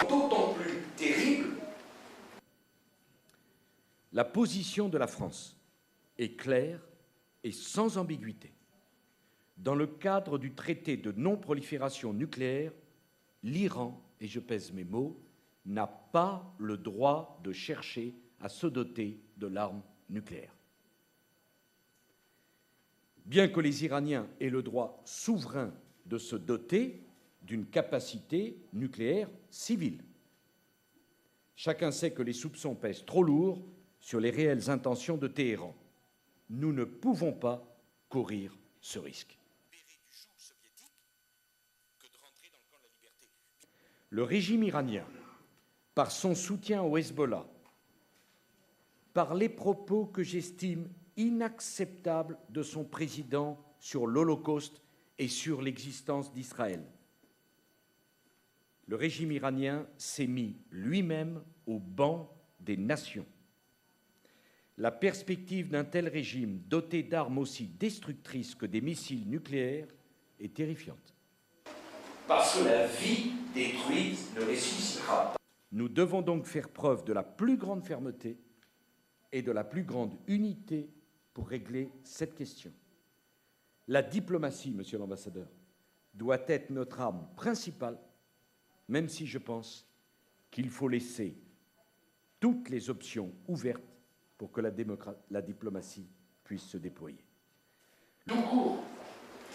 d'autant plus terrible. La position de la France est claire et sans ambiguïté. Dans le cadre du traité de non-prolifération nucléaire, l'Iran, et je pèse mes mots, n'a pas le droit de chercher à se doter de l'arme nucléaire. Bien que les Iraniens aient le droit souverain de se doter d'une capacité nucléaire civile, chacun sait que les soupçons pèsent trop lourd sur les réelles intentions de Téhéran. Nous ne pouvons pas courir ce risque. Le régime iranien, par son soutien au Hezbollah, par les propos que j'estime inacceptables de son président sur l'Holocauste et sur l'existence d'Israël, le régime iranien s'est mis lui-même au banc des nations. La perspective d'un tel régime doté d'armes aussi destructrices que des missiles nucléaires est terrifiante. Parce que la vie détruite ne ressuscitera pas. Nous devons donc faire preuve de la plus grande fermeté et de la plus grande unité pour régler cette question. La diplomatie, monsieur l'ambassadeur, doit être notre arme principale, même si je pense qu'il faut laisser toutes les options ouvertes pour que la diplomatie puisse se déployer. Tout court.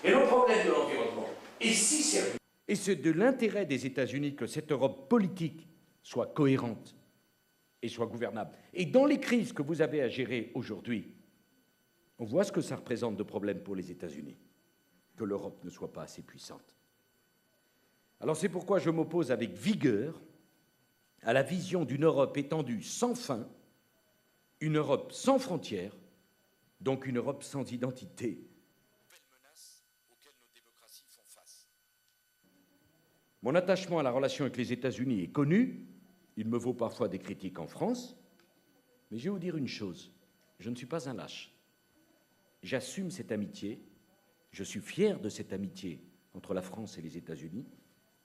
Et le problème de l'environnement est si sérieux. Et c'est de l'intérêt des États-Unis que cette Europe politique soit cohérente et soit gouvernable. Et dans les crises que vous avez à gérer aujourd'hui, on voit ce que ça représente de problèmes pour les États-Unis, que l'Europe ne soit pas assez puissante. Alors c'est pourquoi je m'oppose avec vigueur à la vision d'une Europe étendue sans fin, une Europe sans frontières, donc une Europe sans identité. Mon attachement à la relation avec les États-Unis est connu. Il me vaut parfois des critiques en France. Mais je vais vous dire une chose, je ne suis pas un lâche. J'assume cette amitié, je suis fier de cette amitié entre la France et les États-Unis.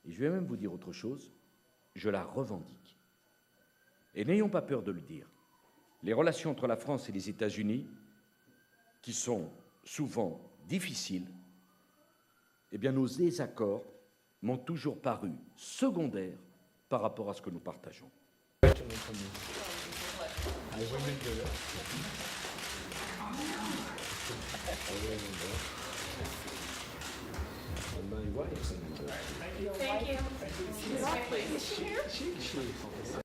Et je vais même vous dire autre chose, je la revendique. Et n'ayons pas peur de le dire. Les relations entre la France et les États-Unis, qui sont souvent difficiles, eh bien nos désaccords m'ont toujours paru secondaires par rapport à ce que nous partageons. Thank you. Is she here?